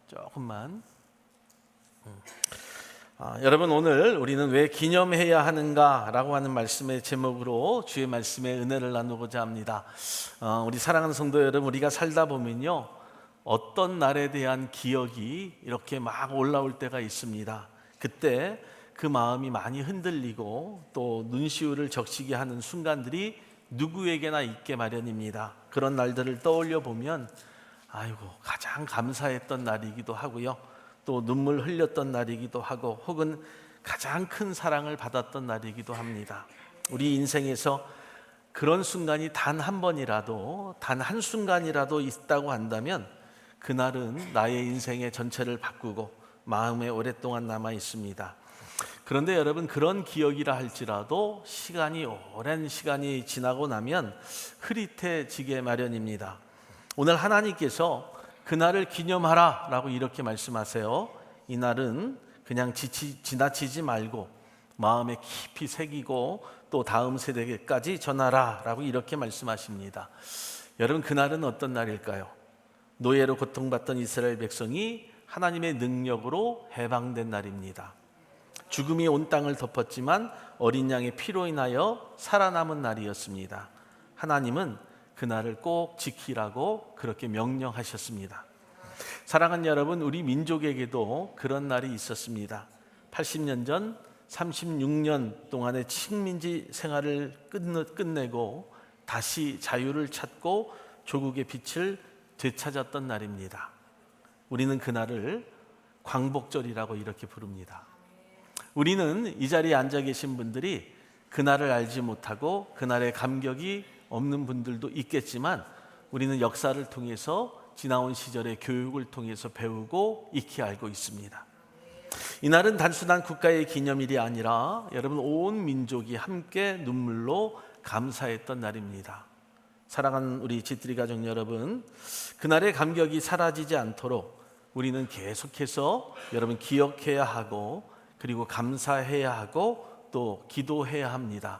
조금만. 여러분, 오늘 우리는 왜 기념해야 하는가라고 하는 말씀의 제목으로 주의 말씀의 은혜를 나누고자 합니다. 우리 사랑하는 성도 여러분, 우리가 살다 보면요, 어떤 날에 대한 기억이 이렇게 막 올라올 때가 있습니다. 그때 그 마음이 많이 흔들리고 또 눈시울을 적시게 하는 순간들이 누구에게나 있게 마련입니다. 그런 날들을 떠올려 보면 가장 감사했던 날이기도 하고요, 또 눈물 흘렸던 날이기도 하고, 혹은 가장 큰 사랑을 받았던 날이기도 합니다. 우리 인생에서 그런 순간이 단 한 번이라도, 단 한순간이라도 있다고 한다면 그날은 나의 인생의 전체를 바꾸고 마음에 오랫동안 남아 있습니다. 그런데 여러분, 그런 기억이라 할지라도 오랜 시간이 지나고 나면 흐릿해지게 마련입니다. 오늘 하나님께서 그날을 기념하라 라고 이렇게 말씀하세요. 이 날은 그냥 지나치지 말고 마음에 깊이 새기고 또 다음 세대까지 전하라 라고 이렇게 말씀하십니다. 여러분, 그날은 어떤 날일까요? 노예로 고통받던 이스라엘 백성이 하나님의 능력으로 해방된 날입니다. 죽음이 온 땅을 덮었지만 어린 양의 피로 인하여 살아남은 날이었습니다. 하나님은 그날을 꼭 지키라고 그렇게 명령하셨습니다. 사랑하는 여러분, 우리 민족에게도 그런 날이 있었습니다. 80년 전 36년 동안의 식민지 생활을 끝내고 다시 자유를 찾고 조국의 빛을 되찾았던 날입니다. 우리는 그날을 광복절이라고 이렇게 부릅니다. 우리는 이 자리에 앉아 계신 분들이 그날을 알지 못하고 그날의 감격이 없는 분들도 있겠지만, 우리는 역사를 통해서 지나온 시절의 교육을 통해서 배우고 익히 알고 있습니다. 이날은 단순한 국가의 기념일이 아니라 여러분, 온 민족이 함께 눈물로 감사했던 날입니다. 사랑하는 우리 지트리 가족 여러분, 그날의 감격이 사라지지 않도록 우리는 계속해서 여러분 기억해야 하고, 그리고 감사해야 하고 또 기도해야 합니다.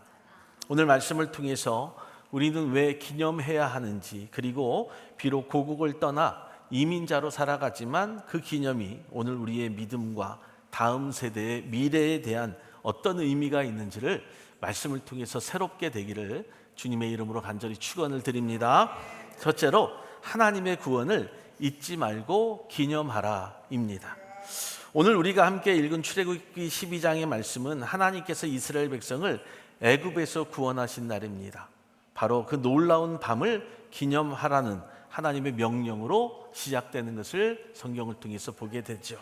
오늘 말씀을 통해서 우리는 왜 기념해야 하는지, 그리고 비록 고국을 떠나 이민자로 살아가지만 그 기념이 오늘 우리의 믿음과 다음 세대의 미래에 대한 어떤 의미가 있는지를 말씀을 통해서 새롭게 되기를 주님의 이름으로 간절히 축원을 드립니다. 첫째로, 하나님의 구원을 잊지 말고 기념하라입니다. 오늘 우리가 함께 읽은 출애굽기 12장의 말씀은 하나님께서 이스라엘 백성을 애굽에서 구원하신 날입니다. 바로 그 놀라운 밤을 기념하라는 하나님의 명령으로 시작되는 것을 성경을 통해서 보게 되죠.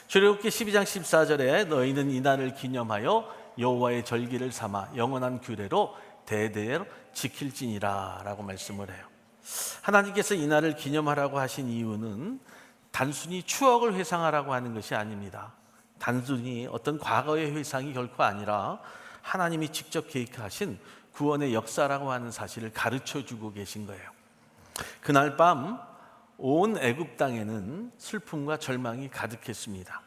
출애굽기 12장 14절에 너희는 이 날을 기념하여 여호와의 절기를 삼아 영원한 규례로 대대로 지킬지니라 라고 말씀을 해요. 하나님께서 이 날을 기념하라고 하신 이유는 단순히 추억을 회상하라고 하는 것이 아닙니다. 단순히 어떤 과거의 회상이 결코 아니라 하나님이 직접 계획하신 구원의 역사라고 하는 사실을 가르쳐주고 계신 거예요. 그날 밤 온 애굽 땅에는 슬픔과 절망이 가득했습니다.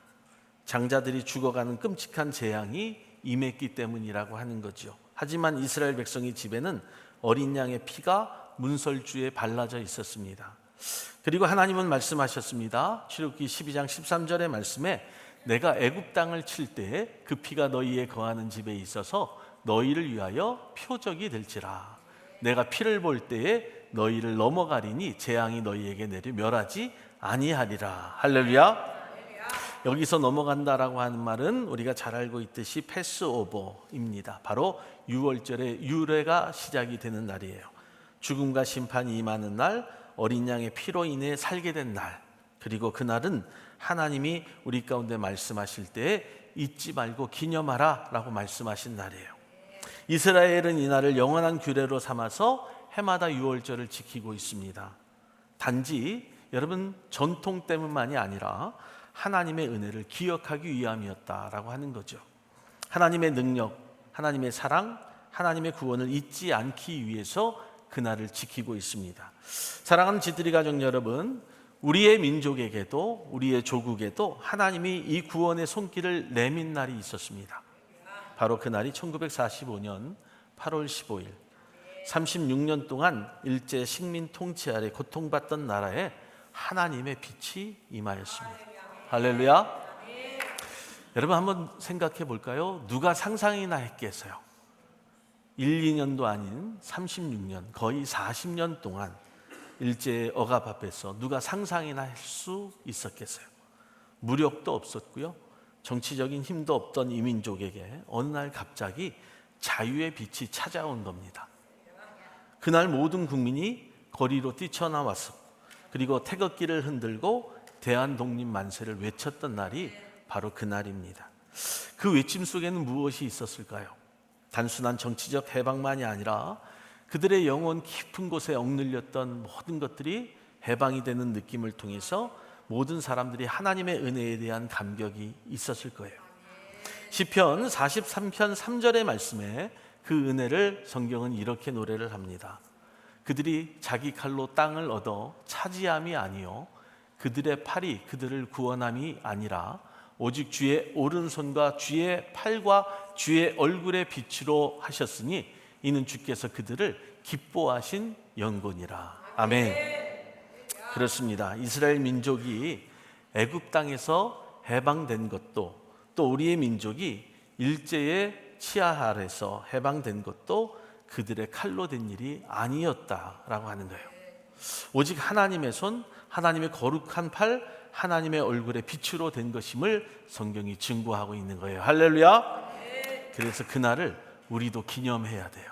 장자들이 죽어가는 끔찍한 재앙이 임했기 때문이라고 하는 거죠. 하지만 이스라엘 백성의 집에는 어린 양의 피가 문설주에 발라져 있었습니다. 그리고 하나님은 말씀하셨습니다. 출애굽기 12장 13절의 말씀에 내가 애굽 땅을 칠 때에 그 피가 너희에 거하는 집에 있어서 너희를 위하여 표적이 될지라. 내가 피를 볼 때에 너희를 넘어가리니 재앙이 너희에게 내려 멸하지 아니하리라. 할렐루야. 여기서 넘어간다라고 하는 말은 우리가 잘 알고 있듯이 패스오버입니다. 바로 6월절에 유래가 시작이 되는 날이에요. 죽음과 심판이 임하는 날, 어린 양의 피로 인해 살게 된 날, 그리고 그날은 하나님이 우리 가운데 말씀하실 때에 잊지 말고 기념하라 라고 말씀하신 날이에요. 이스라엘은 이 날을 영원한 규례로 삼아서 해마다 6월절을 지키고 있습니다. 단지 여러분, 전통 때문만이 아니라 하나님의 은혜를 기억하기 위함이었다라고 하는 거죠. 하나님의 능력, 하나님의 사랑, 하나님의 구원을 잊지 않기 위해서 그날을 지키고 있습니다. 사랑하는 지트리 가족 여러분, 우리의 민족에게도 우리의 조국에도 하나님이 이 구원의 손길을 내민 날이 있었습니다. 바로 그날이 1945년 8월 15일 36년 동안 일제 식민 통치 아래 고통받던 나라에 하나님의 빛이 임하였습니다. 할렐루야. 여러분 한번 생각해 볼까요? 누가 상상이나 했겠어요? 1, 2년도 아닌 36년, 거의 40년 동안 일제 억압 앞에서 누가 상상이나 할 수 있었겠어요? 무력도 없었고요, 정치적인 힘도 없던 이 민족에게 어느 날 갑자기 자유의 빛이 찾아온 겁니다. 그날 모든 국민이 거리로 뛰쳐나왔어. 그리고 태극기를 흔들고 대한독립 만세를 외쳤던 날이 바로 그날입니다. 그 외침 속에는 무엇이 있었을까요? 단순한 정치적 해방만이 아니라 그들의 영혼 깊은 곳에 억눌렸던 모든 것들이 해방이 되는 느낌을 통해서 모든 사람들이 하나님의 은혜에 대한 감격이 있었을 거예요. 시편 43편 3절의 말씀에 그 은혜를 성경은 이렇게 노래를 합니다. 그들이 자기 칼로 땅을 얻어 차지함이 아니요 그들의 팔이 그들을 구원함이 아니라 오직 주의 오른손과 주의 팔과 주의 얼굴의 빛으로 하셨으니 이는 주께서 그들을 기뻐하신 영광이라. 아멘. 그렇습니다. 이스라엘 민족이 애굽 땅에서 해방된 것도, 또 우리의 민족이 일제의 치하 아래서 해방된 것도 그들의 칼로 된 일이 아니었다라고 하는 거예요. 오직 하나님의 손, 하나님의 거룩한 팔, 하나님의 얼굴의 빛으로 된 것임을 성경이 증거하고 있는 거예요. 할렐루야. 그래서 그날을 우리도 기념해야 돼요.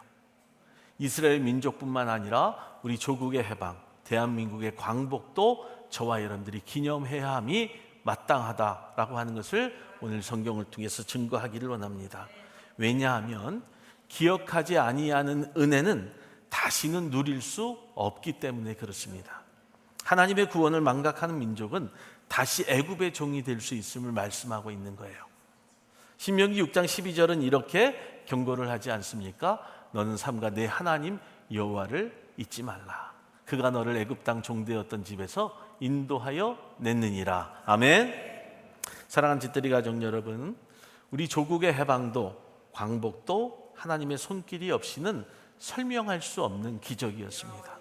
이스라엘 민족뿐만 아니라 우리 조국의 해방, 대한민국의 광복도 저와 여러분들이 기념해야 함이 마땅하다라고 하는 것을 오늘 성경을 통해서 증거하기를 원합니다. 왜냐하면 기억하지 아니하는 은혜는 다시는 누릴 수 없기 때문에 그렇습니다. 하나님의 구원을 망각하는 민족은 다시 애굽의 종이 될 수 있음을 말씀하고 있는 거예요. 신명기 6장 12절은 이렇게 경고를 하지 않습니까? 너는 삼가 내 하나님 여호와를 잊지 말라. 그가 너를 애굽 땅 종되었던 집에서 인도하여 냈느니라. 아멘. 사랑하는 집들이 가족 여러분, 우리 조국의 해방도 광복도 하나님의 손길이 없이는 설명할 수 없는 기적이었습니다.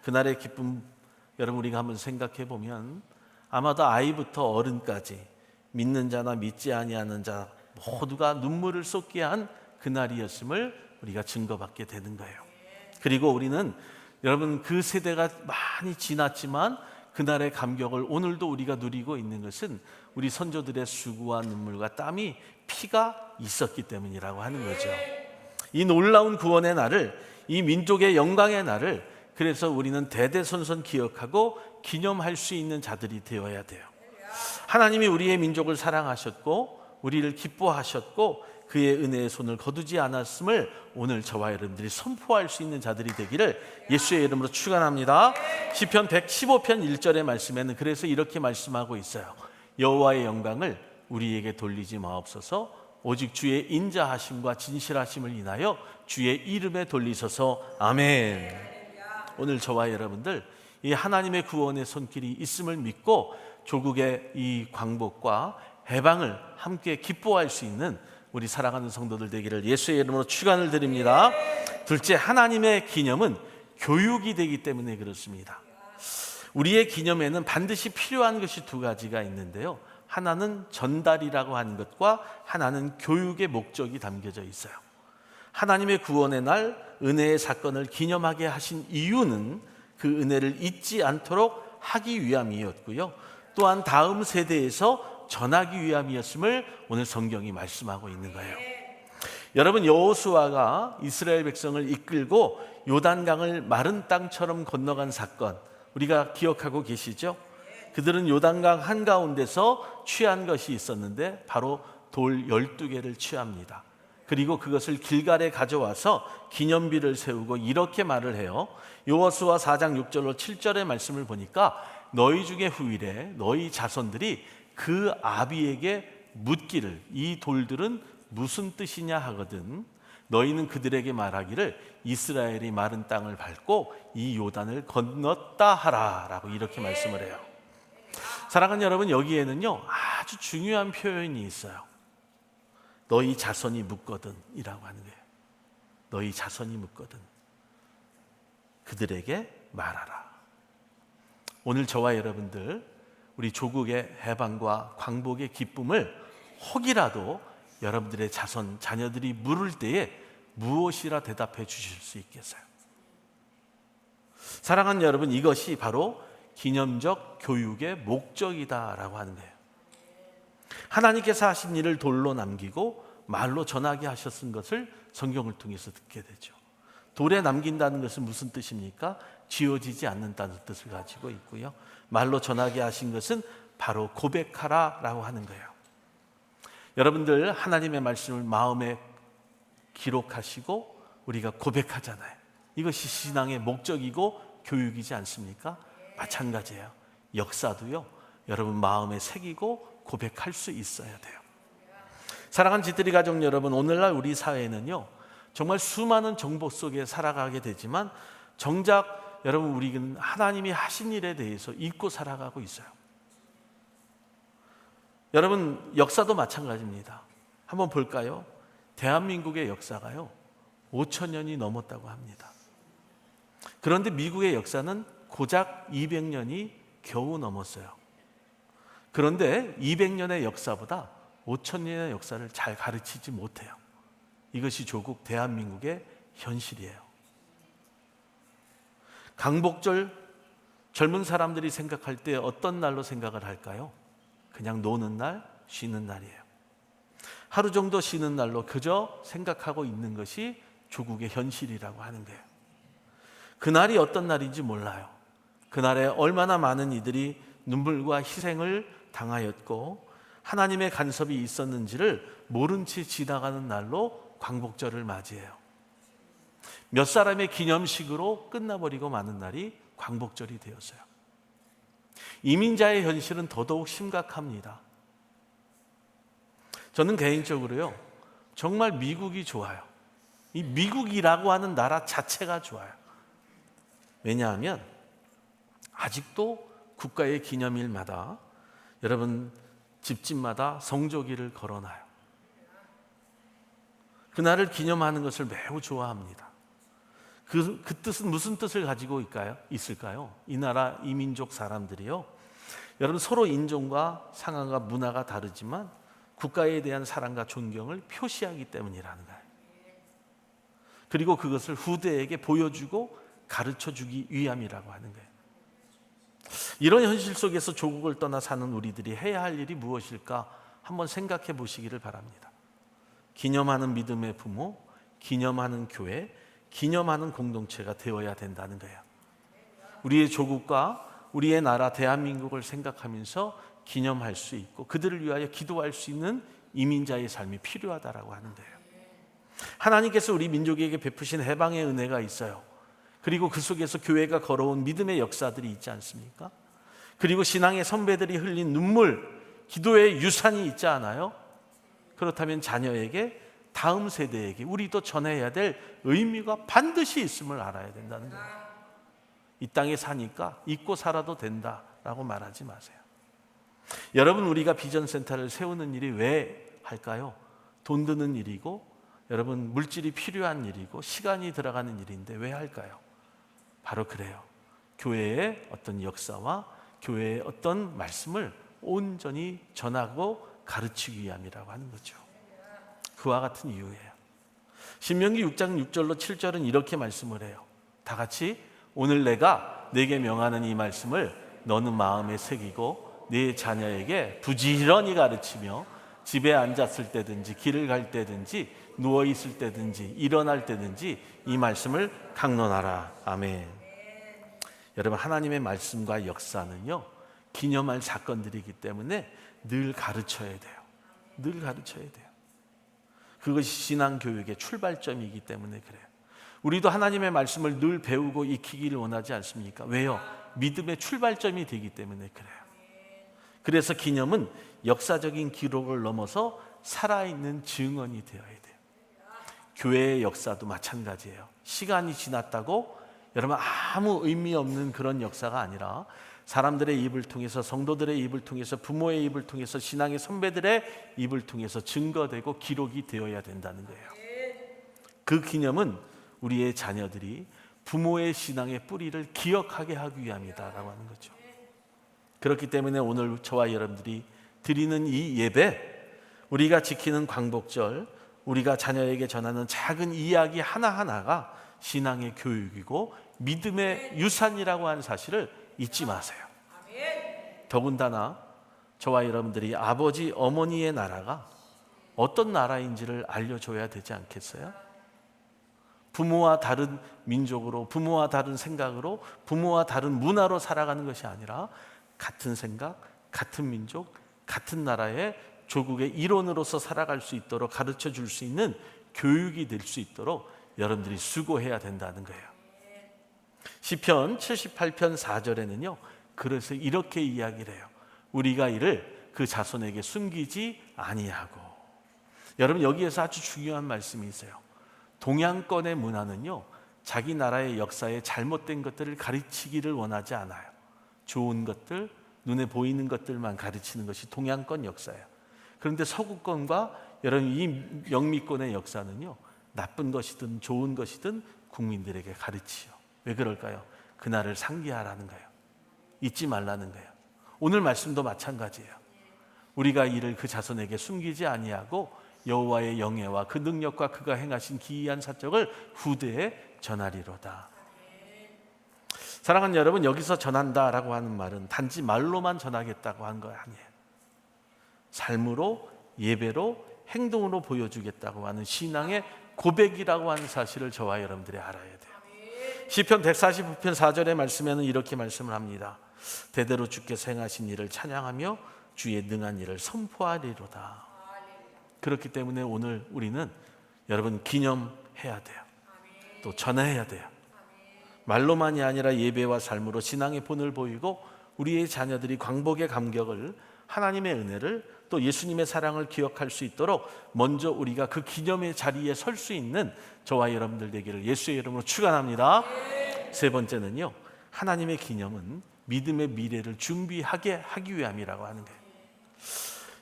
그날의 기쁨, 여러분 우리가 한번 생각해 보면 아마도 아이부터 어른까지 믿는 자나 믿지 아니하는 자 모두가 눈물을 쏟게 한 그날이었음을 우리가 증거받게 되는 거예요. 그리고 우리는 여러분 그 세대가 많이 지났지만 그날의 감격을 오늘도 우리가 누리고 있는 것은 우리 선조들의 수고와 눈물과 땀이 피가 있었기 때문이라고 하는 거죠. 이 놀라운 구원의 날을, 이 민족의 영광의 날을 그래서 우리는 대대손손 기억하고 기념할 수 있는 자들이 되어야 돼요. 하나님이 우리의 민족을 사랑하셨고 우리를 기뻐하셨고 그의 은혜의 손을 거두지 않았음을 오늘 저와 여러분들이 선포할 수 있는 자들이 되기를 예수의 이름으로 축원합니다. 시편 115편 1절의 말씀에는 그래서 이렇게 말씀하고 있어요. 여호와의 영광을 우리에게 돌리지 마옵소서. 오직 주의 인자하심과 진실하심을 인하여 주의 이름에 돌리소서. 아멘. 오늘 저와 여러분들 이 하나님의 구원의 손길이 있음을 믿고 조국의 이 광복과 해방을 함께 기뻐할 수 있는 우리 사랑하는 성도들 되기를 예수의 이름으로 축원을 드립니다. 둘째, 하나님의 기념은 교육이 되기 때문에 그렇습니다. 우리의 기념에는 반드시 필요한 것이 두 가지가 있는데요. 하나는 전달이라고 하는 것과 하나는 교육의 목적이 담겨져 있어요. 하나님의 구원의 날 은혜의 사건을 기념하게 하신 이유는 그 은혜를 잊지 않도록 하기 위함이었고요. 또한 다음 세대에서 전하기 위함이었음을 오늘 성경이 말씀하고 있는 거예요. 여러분, 여호수아가 이스라엘 백성을 이끌고 요단강을 마른 땅처럼 건너간 사건 우리가 기억하고 계시죠? 그들은 요단강 한가운데서 취한 것이 있었는데 바로 돌 12개를 취합니다. 그리고 그것을 길갈에 가져와서 기념비를 세우고 이렇게 말을 해요. 여호수아 4장 6절로 7절의 말씀을 보니까 너희 중에 후일에 너희 자손들이 그 아비에게 묻기를 이 돌들은 무슨 뜻이냐 하거든 너희는 그들에게 말하기를 이스라엘이 마른 땅을 밟고 이 요단을 건넜다 하라 라고 이렇게 말씀을 해요. 사랑하는 여러분, 여기에는요 아주 중요한 표현이 있어요. 너희 자손이 묻거든 이라고 하는 거예요. 너희 자손이 묻거든 그들에게 말하라. 오늘 저와 여러분들 우리 조국의 해방과 광복의 기쁨을 혹이라도 여러분들의 자손, 자녀들이 물을 때에 무엇이라 대답해 주실 수 있겠어요? 사랑하는 여러분, 이것이 바로 기념적 교육의 목적이다라고 하는 거예요. 하나님께서 하신 일을 돌로 남기고 말로 전하게 하셨은 것을 성경을 통해서 듣게 되죠. 돌에 남긴다는 것은 무슨 뜻입니까? 지워지지 않는다는 뜻을 가지고 있고요. 말로 전하게 하신 것은 바로 고백하라라고 하는 거예요. 여러분들 하나님의 말씀을 마음에 기록하시고 우리가 고백하잖아요. 이것이 신앙의 목적이고 교육이지 않습니까? 마찬가지예요. 역사도요, 여러분 마음에 새기고 고백할 수 있어야 돼요. 사랑하는 지트리 가족 여러분, 오늘날 우리 사회는요 정말 수많은 정보 속에 살아가게 되지만 정작 여러분 우리는 하나님이 하신 일에 대해서 잊고 살아가고 있어요. 여러분 역사도 마찬가지입니다. 한번 볼까요? 대한민국의 역사가요 5,000년이 넘었다고 합니다. 그런데 미국의 역사는 고작 200년이 겨우 넘었어요. 그런데 200년의 역사보다 5,000년의 역사를 잘 가르치지 못해요. 이것이 조국 대한민국의 현실이에요. 광복절 젊은 사람들이 생각할 때 어떤 날로 생각을 할까요? 그냥 노는 날, 쉬는 날이에요. 하루 정도 쉬는 날로 그저 생각하고 있는 것이 조국의 현실이라고 하는 거예요. 그날이 어떤 날인지 몰라요. 그날에 얼마나 많은 이들이 눈물과 희생을 당하였고 하나님의 간섭이 있었는지를 모른 채 지나가는 날로 광복절을 맞이해요. 몇 사람의 기념식으로 끝나버리고 마는 날이 광복절이 되었어요. 이민자의 현실은 더더욱 심각합니다. 저는 개인적으로요 정말 미국이 좋아요. 이 미국이라고 하는 나라 자체가 좋아요. 왜냐하면 아직도 국가의 기념일마다 여러분 집집마다 성조기를 걸어놔요. 그날을 기념하는 것을 매우 좋아합니다. 그 뜻은 무슨 뜻을 가지고 있을까요? 이 나라 이민족 사람들이요 여러분 서로 인종과 상황과 문화가 다르지만 국가에 대한 사랑과 존경을 표시하기 때문이라는 거예요. 그리고 그것을 후대에게 보여주고 가르쳐주기 위함이라고 하는 거예요. 이런 현실 속에서 조국을 떠나 사는 우리들이 해야 할 일이 무엇일까 한번 생각해 보시기를 바랍니다. 기념하는 믿음의 부모, 기념하는 교회, 기념하는 공동체가 되어야 된다는 거예요. 우리의 조국과 우리의 나라 대한민국을 생각하면서 기념할 수 있고 그들을 위하여 기도할 수 있는 이민자의 삶이 필요하다라고 하는 거예요. 하나님께서 우리 민족에게 베푸신 해방의 은혜가 있어요. 그리고 그 속에서 교회가 걸어온 믿음의 역사들이 있지 않습니까? 그리고 신앙의 선배들이 흘린 눈물, 기도의 유산이 있지 않아요? 그렇다면 자녀에게, 다음 세대에게 우리도 전해야 될 의미가 반드시 있음을 알아야 된다는 거예요. 이 땅에 사니까 잊고 살아도 된다라고 말하지 마세요. 여러분 우리가 비전센터를 세우는 일이 왜 할까요? 돈 드는 일이고 여러분 물질이 필요한 일이고 시간이 들어가는 일인데 왜 할까요? 바로 그래요. 교회의 어떤 역사와 교회의 어떤 말씀을 온전히 전하고 가르치기 위함이라고 하는 거죠. 그와 같은 이유예요. 신명기 6장 6절로 7절은 이렇게 말씀을 해요. 다 같이 오늘 내가 네게 명하는 이 말씀을 너는 마음에 새기고 네 자녀에게 부지런히 가르치며 집에 앉았을 때든지 길을 갈 때든지 누워 있을 때든지 일어날 때든지 이 말씀을 강론하라. 아멘. 여러분 하나님의 말씀과 역사는요 기념할 사건들이기 때문에 늘 가르쳐야 돼요. 늘 가르쳐야 돼요. 그것이 신앙교육의 출발점이기 때문에 그래요. 우리도 하나님의 말씀을 늘 배우고 익히기를 원하지 않습니까? 왜요? 믿음의 출발점이 되기 때문에 그래요. 그래서 기념은 역사적인 기록을 넘어서 살아있는 증언이 되어야 돼요. 교회의 역사도 마찬가지예요. 시간이 지났다고 여러분 아무 의미 없는 그런 역사가 아니라 사람들의 입을 통해서, 성도들의 입을 통해서, 부모의 입을 통해서, 신앙의 선배들의 입을 통해서 증거되고 기록이 되어야 된다는 거예요. 그 기념은 우리의 자녀들이 부모의 신앙의 뿌리를 기억하게 하기 위함이다라고 하는 거죠. 그렇기 때문에 오늘 저와 여러분들이 드리는 이 예배, 우리가 지키는 광복절, 우리가 자녀에게 전하는 작은 이야기 하나하나가 신앙의 교육이고 믿음의 유산이라고 하는 사실을 잊지 마세요. 더군다나 저와 여러분들이 아버지 어머니의 나라가 어떤 나라인지를 알려줘야 되지 않겠어요? 부모와 다른 민족으로, 부모와 다른 생각으로, 부모와 다른 문화로 살아가는 것이 아니라 같은 생각, 같은 민족, 같은 나라의 조국의 일원으로서 살아갈 수 있도록 가르쳐 줄 수 있는 교육이 될 수 있도록 여러분들이 수고해야 된다는 거예요. 시편 78편 4절에는요, 그래서 이렇게 이야기를 해요. 우리가 이를 그 자손에게 숨기지 아니하고. 여러분, 여기에서 아주 중요한 말씀이 있어요. 동양권의 문화는요, 자기 나라의 역사에 잘못된 것들을 가르치기를 원하지 않아요. 좋은 것들, 눈에 보이는 것들만 가르치는 것이 동양권 역사예요. 그런데 서구권과 여러분 이 영미권의 역사는요, 나쁜 것이든 좋은 것이든 국민들에게 가르치죠. 왜 그럴까요? 그날을 상기하라는 거예요. 잊지 말라는 거예요. 오늘 말씀도 마찬가지예요. 우리가 이를 그 자손에게 숨기지 아니하고 여호와의 영예와 그 능력과 그가 행하신 기이한 사적을 후대에 전하리로다. 사랑하는 여러분, 여기서 전한다라고 하는 말은 단지 말로만 전하겠다고 한 거 아니에요. 삶으로, 예배로, 행동으로 보여주겠다고 하는 신앙의 고백이라고 하는 사실을 저와 여러분들이 알아야 돼요. 시편 149편 4절의 말씀에는 이렇게 말씀을 합니다. 대대로 주께서 행하신 일을 찬양하며 주의 능한 일을 선포하리로다. 그렇기 때문에 오늘 우리는 여러분 기념해야 돼요. 또 전해야 돼요. 말로만이 아니라 예배와 삶으로 신앙의 본을 보이고 우리의 자녀들이 광복의 감격을, 하나님의 은혜를, 또 예수님의 사랑을 기억할 수 있도록 먼저 우리가 그 기념의 자리에 설 수 있는 저와 여러분들 되기를 예수의 이름으로 축원합니다. 세 번째는요, 하나님의 기념은 믿음의 미래를 준비하게 하기 위함이라고 하는 거예요.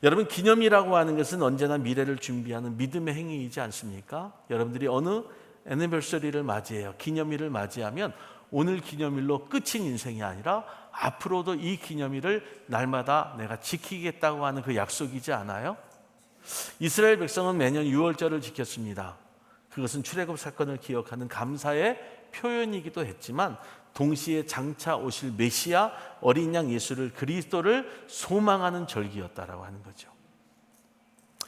여러분, 기념이라고 하는 것은 언제나 미래를 준비하는 믿음의 행위이지 않습니까? 여러분들이 어느 애니버서리를 맞이해요. 기념일을 맞이하면 오늘 기념일로 끝인 인생이 아니라 앞으로도 이 기념일을 날마다 내가 지키겠다고 하는 그 약속이지 않아요? 이스라엘 백성은 매년 6월절을 지켰습니다. 그것은 출애굽 사건을 기억하는 감사의 표현이기도 했지만 동시에 장차 오실 메시아 어린 양 예수를, 그리스도를 소망하는 절기였다라고 하는 거죠.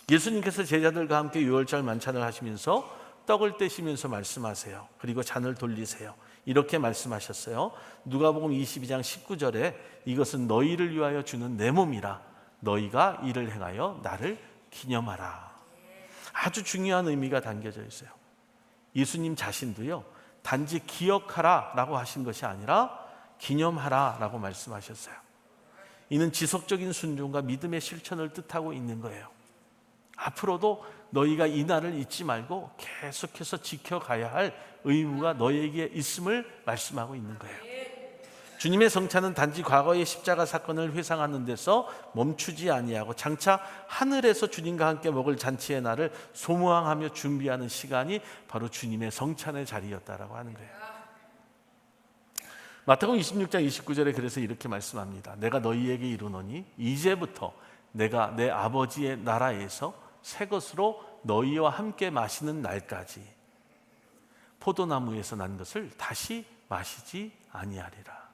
예수님께서 제자들과 함께 6월절 만찬을 하시면서 떡을 떼시면서 말씀하세요. 그리고 잔을 돌리세요. 이렇게 말씀하셨어요. 누가복음 22장 19절에 이것은 너희를 위하여 주는 내 몸이라. 너희가 이를 행하여 나를 기념하라. 아주 중요한 의미가 담겨져 있어요. 예수님 자신도요, 단지 기억하라 라고 하신 것이 아니라 기념하라 라고 말씀하셨어요. 이는 지속적인 순종과 믿음의 실천을 뜻하고 있는 거예요. 앞으로도 너희가 이 날을 잊지 말고 계속해서 지켜가야 할 의무가 너희에게 있음을 말씀하고 있는 거예요. 주님의 성찬은 단지 과거의 십자가 사건을 회상하는 데서 멈추지 아니하고 장차 하늘에서 주님과 함께 먹을 잔치의 날을 소망하며 준비하는 시간이 바로 주님의 성찬의 자리였다라고 하는 거예요. 마태복음 26장 29절에 그래서 이렇게 말씀합니다. 내가 너희에게 이르노니 이제부터 내가 내 아버지의 나라에서 새 것으로 너희와 함께 마시는 날까지 포도나무에서 난 것을 다시 마시지 아니하리라.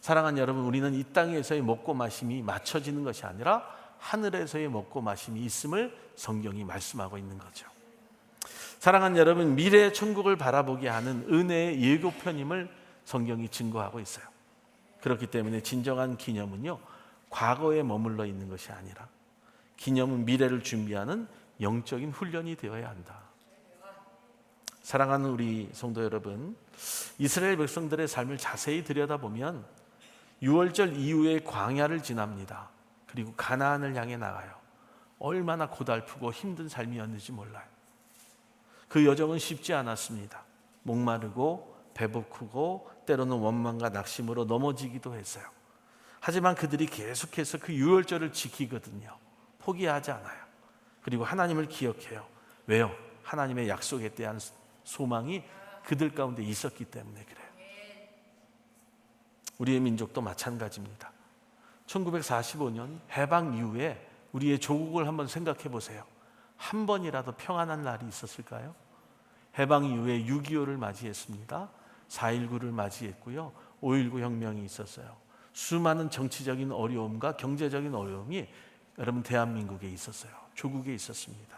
사랑하는 여러분, 우리는 이 땅에서의 먹고 마심이 맞춰지는 것이 아니라 하늘에서의 먹고 마심이 있음을 성경이 말씀하고 있는 거죠. 사랑하는 여러분, 미래의 천국을 바라보게 하는 은혜의 예고편임을 성경이 증거하고 있어요. 그렇기 때문에 진정한 기념은요, 과거에 머물러 있는 것이 아니라 기념은 미래를 준비하는 영적인 훈련이 되어야 한다. 사랑하는 우리 성도 여러분, 이스라엘 백성들의 삶을 자세히 들여다보면 6월절 이후에 광야를 지납니다. 그리고 가나안을 향해 나가요. 얼마나 고달프고 힘든 삶이었는지 몰라요. 그 여정은 쉽지 않았습니다. 목마르고 배고프고 때로는 원망과 낙심으로 넘어지기도 했어요. 하지만 그들이 계속해서 그 6월절을 지키거든요. 포기하지 않아요. 그리고 하나님을 기억해요. 왜요? 하나님의 약속에 대한 소망이 그들 가운데 있었기 때문에 그래요. 우리의 민족도 마찬가지입니다. 1945년 해방 이후에 우리의 조국을 한번 생각해 보세요. 한 번이라도 평안한 날이 있었을까요? 해방 이후에 6.25를 맞이했습니다. 4.19를 맞이했고요. 5.19 혁명이 있었어요. 수많은 정치적인 어려움과 경제적인 어려움이 여러분 대한민국에 있었어요. 조국에 있었습니다.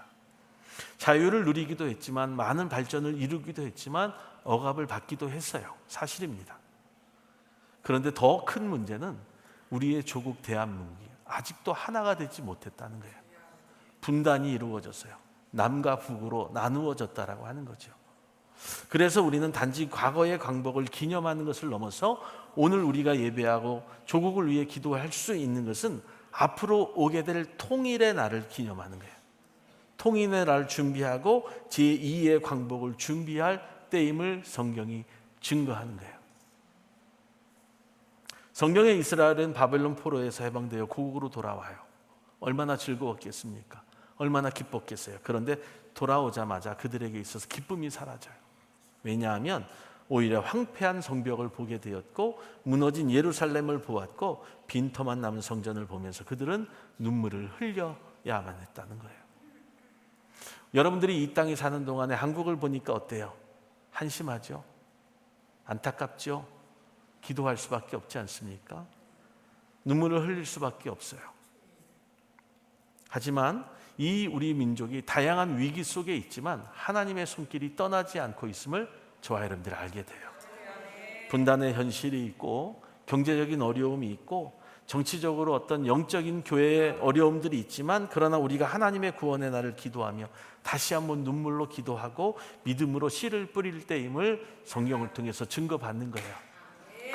자유를 누리기도 했지만 많은 발전을 이루기도 했지만 억압을 받기도 했어요. 사실입니다. 그런데 더 큰 문제는 우리의 조국 대한민국이 아직도 하나가 되지 못했다는 거예요. 분단이 이루어졌어요. 남과 북으로 나누어졌다라고 하는 거죠. 그래서 우리는 단지 과거의 광복을 기념하는 것을 넘어서 오늘 우리가 예배하고 조국을 위해 기도할 수 있는 것은 앞으로 오게 될 통일의 날을 기념하는 거예요. 통일의 날을 준비하고 제2의 광복을 준비할 때임을 성경이 증거하는 거예요. 성경의 이스라엘은 바벨론 포로에서 해방되어 고국으로 돌아와요. 얼마나 즐거웠겠습니까? 얼마나 기뻤겠어요. 그런데 돌아오자마자 그들에게 있어서 기쁨이 사라져요. 왜냐하면 오히려 황폐한 성벽을 보게 되었고 무너진 예루살렘을 보았고 빈터만 남은 성전을 보면서 그들은 눈물을 흘려야만 했다는 거예요. 여러분들이 이 땅에 사는 동안에 한국을 보니까 어때요? 한심하죠? 안타깝죠? 기도할 수밖에 없지 않습니까? 눈물을 흘릴 수밖에 없어요. 하지만 이 우리 민족이 다양한 위기 속에 있지만 하나님의 손길이 떠나지 않고 있음을 저와 여러분들이 알게 돼요. 분단의 현실이 있고 경제적인 어려움이 있고 정치적으로 어떤 영적인 교회의 어려움들이 있지만 그러나 우리가 하나님의 구원의 날을 기도하며 다시 한번 눈물로 기도하고 믿음으로 씨를 뿌릴 때임을 성경을 통해서 증거받는 거예요.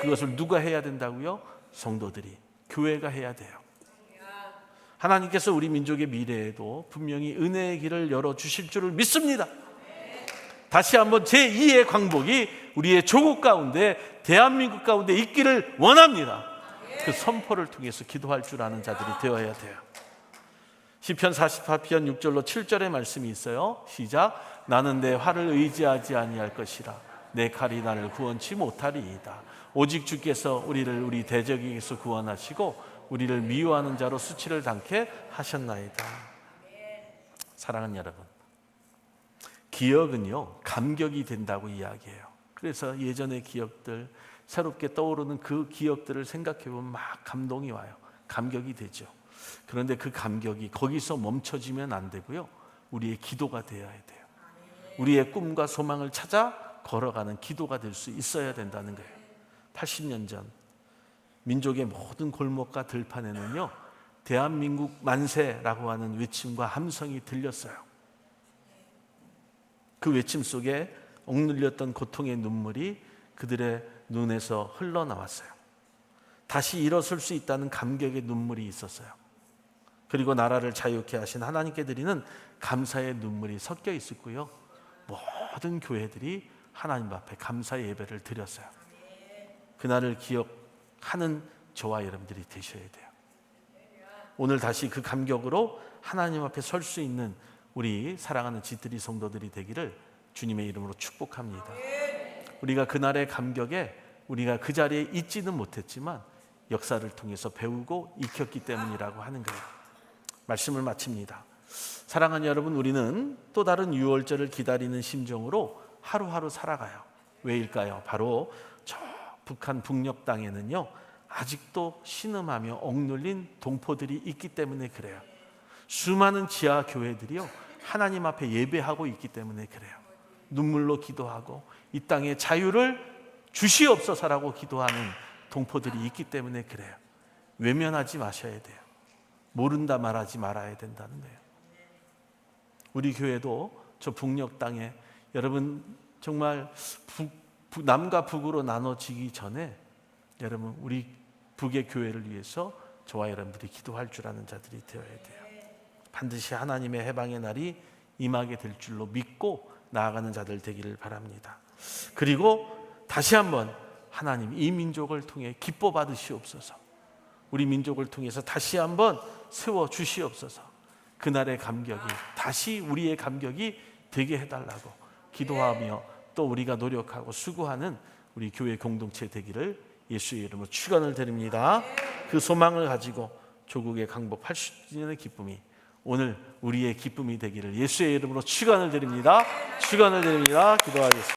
그것을 누가 해야 된다고요? 성도들이, 교회가 해야 돼요. 하나님께서 우리 민족의 미래에도 분명히 은혜의 길을 열어주실 줄을 믿습니다. 다시 한번 제2의 광복이 우리의 조국 가운데 대한민국 가운데 있기를 원합니다. 그 선포를 통해서 기도할 줄 아는 자들이 되어야 돼요. 시편 48편 6절로 7절의 말씀이 있어요. 시작. 나는 내 활을 의지하지 아니할 것이라 내 칼이 나를 구원치 못하리이다. 오직 주께서 우리를 우리 대적에게서 구원하시고 우리를 미워하는 자로 수치를 당케 하셨나이다. 사랑하는 여러분, 기억은요 감격이 된다고 이야기해요. 그래서 예전의 기억들, 새롭게 떠오르는 그 기억들을 생각해보면 막 감동이 와요. 감격이 되죠. 그런데 그 감격이 거기서 멈춰지면 안 되고요, 우리의 기도가 되어야 돼요. 우리의 꿈과 소망을 찾아 걸어가는 기도가 될 수 있어야 된다는 거예요. 80년 전 민족의 모든 골목과 들판에는요 대한민국 만세라고 하는 외침과 함성이 들렸어요. 그 외침 속에 억눌렸던 고통의 눈물이 그들의 눈에서 흘러나왔어요. 다시 일어설 수 있다는 감격의 눈물이 있었어요. 그리고 나라를 자유케 하신 하나님께 드리는 감사의 눈물이 섞여 있었고요, 모든 교회들이 하나님 앞에 감사의 예배를 드렸어요. 그날을 기억하는 저와 여러분들이 되셔야 돼요. 오늘 다시 그 감격으로 하나님 앞에 설 수 있는 우리 사랑하는 지트리 성도들이 되기를 주님의 이름으로 축복합니다. 우리가 그날의 감격에 우리가 그 자리에 있지는 못했지만 역사를 통해서 배우고 익혔기 때문이라고 하는 거예요. 말씀을 마칩니다. 사랑하는 여러분, 우리는 또 다른 유월절을 기다리는 심정으로 하루하루 살아가요. 왜일까요? 바로 저 북한 북녘 땅에는요 아직도 신음하며 억눌린 동포들이 있기 때문에 그래요. 수많은 지하 교회들이요 하나님 앞에 예배하고 있기 때문에 그래요. 눈물로 기도하고 이 땅에 자유를 주시옵소서라고 기도하는 동포들이 있기 때문에 그래요. 외면하지 마셔야 돼요. 모른다 말하지 말아야 된다는 거예요. 우리 교회도 저 북녘 땅에 여러분 정말 남과 북으로 나눠지기 전에 여러분 우리 북의 교회를 위해서 저와 여러분들이 기도할 줄 아는 자들이 되어야 돼요. 반드시 하나님의 해방의 날이 임하게 될 줄로 믿고 나아가는 자들 되기를 바랍니다. 그리고 다시 한번 하나님 이 민족을 통해 기뻐 받으시옵소서. 우리 민족을 통해서 다시 한번 세워 주시옵소서. 그날의 감격이 다시 우리의 감격이 되게 해달라고 기도하며 또 우리가 노력하고 수고하는 우리 교회 공동체 되기를 예수의 이름으로 축원을 드립니다. 그 소망을 가지고 조국에 강복 80주년의 기쁨이 오늘 우리의 기쁨이 되기를 예수의 이름으로 축원을 드립니다. 축원을 드립니다. 기도하겠습니다.